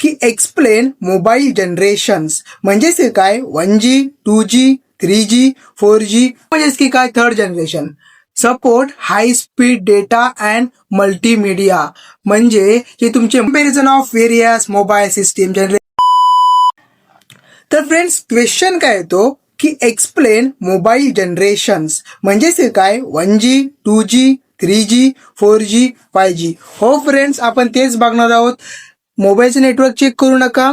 की explain mobile generations म्हणजेच की काय 1G 2G 3G 4G म्हणजेच की काय third generation. Support high speed data and multimedia म्हणजे जे तुमचे comparison of various mobile system generation. तर फ्रेंड्स क्वेश्चन काय येतो की एक्सप्लेन मोबाईल जनरेशन्स म्हणजेच की काय 1G 2G 3G 4G 5G. हो फ्रेंड्स आपण तेच बघणार आहोत. मोबाईलचं नेटवर्क चेक करू नका.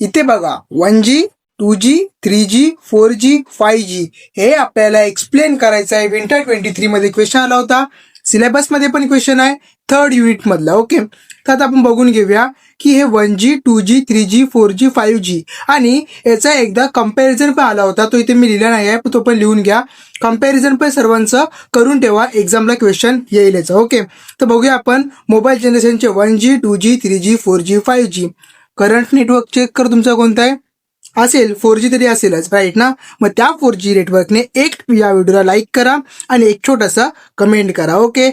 इथे बघा 1G 2G 3G 4G 5G हे आपल्याला एक्सप्लेन करायचं आहे. विंटर 23 मध्ये क्वेश्चन आला होता. सिलेबसमध्ये पण क्वेश्चन आहे थर्ड युनिट मधला. ओके, तर आता आपण बघून घेऊया की हे 1G 2G 3G 4G 5G आणि याचा एकदा कंपॅरिझन पण आला होता. तो इथे मी लिहिला नाही आहे, तो पण लिहून घ्या. कंपॅरिझन पण सर्वांचं करून ठेवा, एक्झामला क्वेश्चन येईलच. ओके, तर बघूया आपण मोबाईल जनरेशनचे 1G 2G 3G 4G 5G. Current network check कर तुमचा कोणता आहे असेल 4G तरी असेलच, राईट ना. मग त्या 4G नेटवर्कने एक या व्हिडिओला लाईक करा आणि एक छोटासा कमेंट करा. ओके,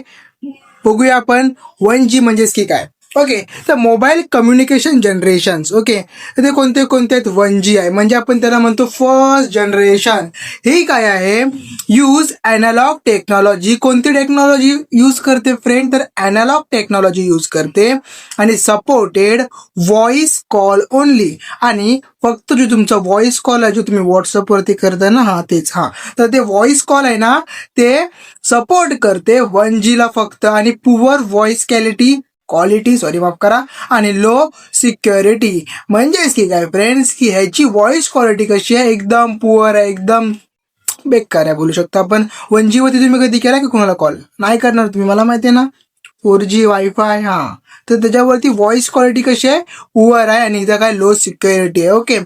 बघूया आपण 1G म्हणजेच की काय. ओके, तर मोबाईल कम्युनिकेशन जनरेशन्स. ओके, ते कोणते कोणते आहेत. 1G आहे म्हणजे आपण त्याला म्हणतो फर्स्ट जनरेशन. हे काय आहे यूज अॅनालॉग टेक्नॉलॉजी. कोणती टेक्नॉलॉजी यूज करते फ्रेंड, तर अॅनालॉग टेक्नॉलॉजी यूज करते आणि सपोर्टेड व्हॉइस कॉल ओनली. आणि फक्त जो तुमचा व्हॉइस कॉल आहे जो तुम्ही व्हॉट्सअपवरती करता ना तेच. तर ते व्हॉइस कॉल आहे ना ते सपोर्ट करते 1G ला फक्त. आणि पुअर व्हॉइस क्वालिटी माफ करा आणि लो सिक्युरिटी म्हणजेच की काय फ्रेंड्स की ह्याची व्हॉइस क्वालिटी कशी आहे एकदम पुअर आहे, एकदम बेकार आहे बोलू शकतो आपण. 1G वरती तुम्ही कधी केला की कोणाला कॉल नाही करणार तुम्ही, मला माहिती आहे ना. 4G वायफाय तर त्याच्यावरती व्हॉइस क्वालिटी कशी आहे पुअर आहे आणि इथं काय लो सिक्युरिटी आहे. ओके,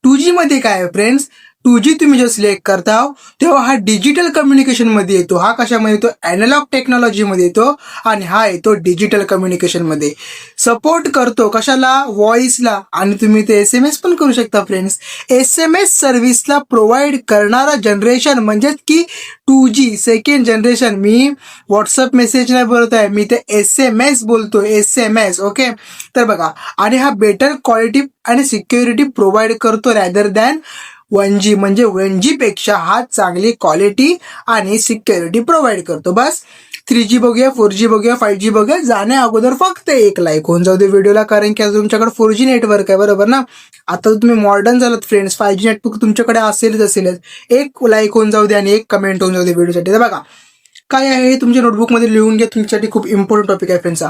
2G मध्ये काय आहे फ्रेंड्स, 2G तुम्ही जेव्हा सिलेक्ट करता तेव्हा हा डिजिटल कम्युनिकेशन मध्ये येतो. हा कशामध्ये येतो अॅनालॉग टेक्नॉलॉजी मध्ये येतो आणि हा येतो डिजिटल कम्युनिकेशन मध्ये. सपोर्ट करतो कशाला व्हॉइसला आणि तुम्ही ते SMS पण करू शकता फ्रेंड्स. SMS सर्व्हिसला प्रोव्हाइड करणारा जनरेशन म्हणजेच की 2G सेकंड जनरेशन. मी व्हॉट्सअप मेसेज नाही बोलत आहे, मी ते SMS बोलतो, SMS. ओके, तर बघा आणि हा बेटर क्वालिटी आणि सिक्युरिटी प्रोव्हाइड करतो रॅदर दॅन 1G म्हणजे 1G पेक्षा हा चांगली क्वालिटी आणि सिक्युरिटी प्रोव्हाइड करतो. बस 3G बघूया, 4G बघूया, 5G बघूया. जाण्या अगोदर फक्त एक लाईक होऊन जाऊ दे व्हिडिओला, कारण की आता तुमच्याकडे 4G नेटवर्क आहे बरोबर ना. आता तुम्ही मॉडर्न झालात फ्रेंड्स, 5G नेटवर्क तुमच्याकडे असेलच. एक लाईक होऊन जाऊ दे आणि एक कमेंट होऊन जाऊ दे व्हिडिओसाठी. तर बघा काय आहे तुमच्या नोटबुकमध्ये लिहून घ्या, तुमच्यासाठी खूप इम्पॉर्टंट टॉपिक आहे फ्रेंड्स.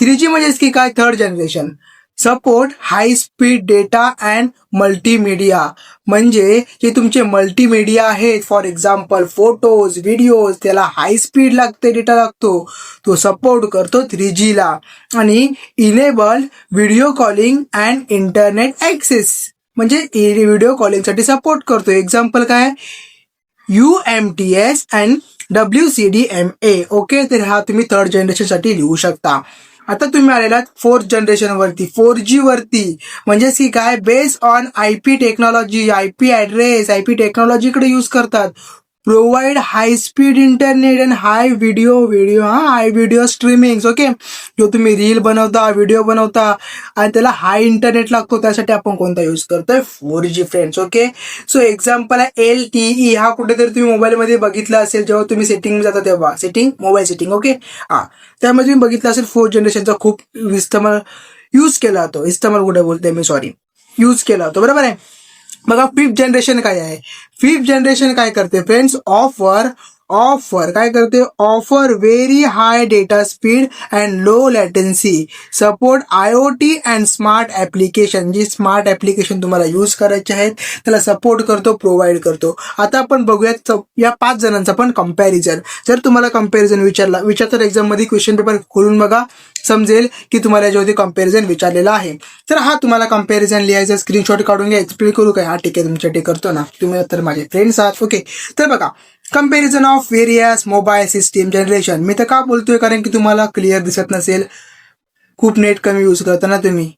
3G म्हणजेच की काय third generation. Support high speed data and multimedia म्हणजे जे तुमचे मल्टीमीडिया आहेत फॉर एक्झाम्पल फोटोज व्हिडिओज त्याला हाय स्पीड लागते, डेटा लागतो, तो सपोर्ट करतो 3G ला. आणि enable video calling and internet access म्हणजे व्हिडिओ कॉलिंगसाठी सपोर्ट करतो. एक्झाम्पल काय UMTS अँड WCDMA. ओके, तर हा तुम्ही थर्ड जनरेशन साठी लिहू शकता. आता तुम्ही आलेलात फोर्थ जनरेशन वरती 4G वरती म्हणजेच की काय based on IP technology, IP address, IP टेक्नॉलॉजीकडे यूज करतात. Provide high speed internet and high video streaming. Okay, जो तुम्ही रील बनवता व्हिडिओ बनवता आणि त्याला हाय इंटरनेट लागतो त्यासाठी आपण कोणता यूज करतोय 4G friends. Okay, so example आहे LTE. हा कुठेतरी तुम्ही मोबाईलमध्ये बघितला असेल जेव्हा तुम्ही सेटिंग जाता तेव्हा मोबाईल सेटिंग. ओके, त्यामध्ये तुम्ही बघितलं असेल फोर्थ जनरेशनचा खूप इस्तेमाल यूज केला जातो. इस्तेमाल कुठे बोलते मी, सॉरी, यूज केला जातो बरोबर आहे. बघा फिफ्थ जनरेशन काय आहे. फिफ्थ जनरेशन काय करते फ्रेंड्स, ऑफर काय करते, offer very high data speed and low latency. Support IoT and smart application. जी स्मार्ट ऍप्लिकेशन तुम्हाला यूज करायचे आहेत त्याला सपोर्ट करतो, प्रोव्हाइड करतो. आता आपण बघूयात या 5 जणांचा पण कंपॅरिझन. जर तुम्हाला कंपॅरिझन विचारतात एक्झाम मध्ये क्वेश्चन पेपर खोलून बघा, समजेल की तुम्हाला याच्यावरती कंपॅरिझन विचारलेला आहे. तर हा तुम्हाला कंपॅरिझन लिहायचा, स्क्रीनशॉट काढून घ्या. एक्सप्लेन करू काय, ठीक आहे तुमच्यासाठी करतो ना, तुम्ही तर माझे फ्रेंड्स आहात. ओके, तर बघा comparison of various mobile system generation. मी तर का बोलतोय कारण की तुम्हाला क्लिअर दिसत नसेल, खूप नेट कमी यूज करता ना तुम्ही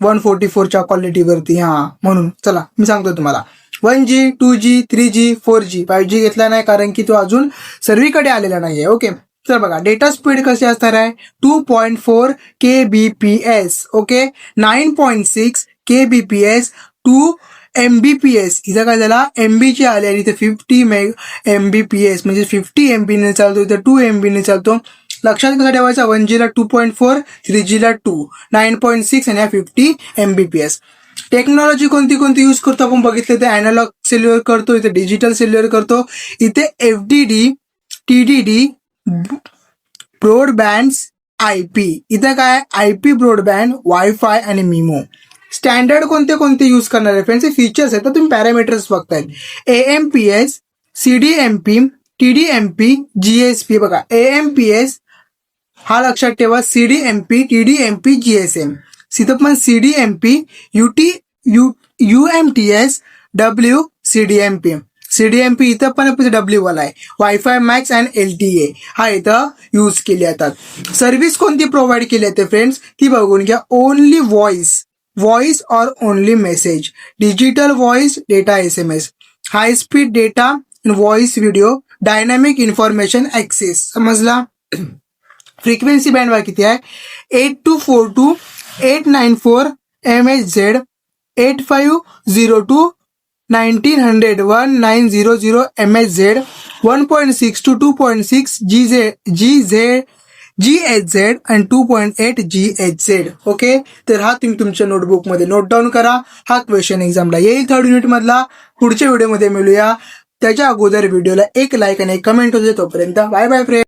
144च्या क्वालिटीवरती. म्हणून चला मी सांगतो तुम्हाला 1G 2G 3G 4G 5G घेतला नाही कारण की तो अजून सर्वीकडे आलेला नाहीये. ओके, तर बघा डेटा स्पीड कशी असणार आहे 2.4 kbps. Okay, 9.6 kbps to MBPS. इथं काय झाला MB ची आली आणि इथे 50 MBPS म्हणजे 50 MB ने चालतो, इथं 2 MB ने चालतो. लक्षात कसं ठेवायचं 1G ला 2.4, 3G ला 2, 9.6 आणि 50 MBPS. टेक्नॉलॉजी कोणती कोणती यूज करतो आपण बघितलं, तर अॅनालॉग सेल्युलर करतो, इथे डिजिटल सेल्युलर करतो, इथे FDD, TDD, ब्रॉडबँड, IP. इथं काय IP ब्रॉडबँड, वायफाय आणि मिमो. स्टँडर्ड कोणते कोणते यूज करणार आहे फ्रेंड्स, फीचर्स आहेत तर तुम्ही पॅरामीटर्स बघताय. AMPS, CDMP, TDMP, GSP. बघा AMPS हा लक्षात ठेवा, CDMP, TDMP, GSM. तिथं पण CDMP, UMTS, CDMP. CDMP इथं पण W वाला आहे. वायफाय मॅक्स अँड LTE हा इथं यूज केले जातात. सर्व्हिस कोणती प्रोव्हाइड केली जाते फ्रेंड्स ती बघून घ्या. Only voice or only message, digital voice, data SMS, high speed data, voice video, dynamic information access. समजला. फ्रिक्वेन्सी बँड किती आहे 8242, 894 MHz, 8502, 1900, 1900 MHz, 1.6 to 2.6 GHz आणि 2.8 GHz. ओके, तर हा तुम्ही तुमच्या नोटबुकमध्ये नोट डाऊन करा. हा क्वेश्चन एक्झामला येईल 3rd युनिट मधला. पुढच्या व्हिडिओमध्ये मिळूया. त्याच्या अगोदर व्हिडिओला एक लाईक आणि एक कमेंट होते. तोपर्यंत बाय बाय फ्रेंड.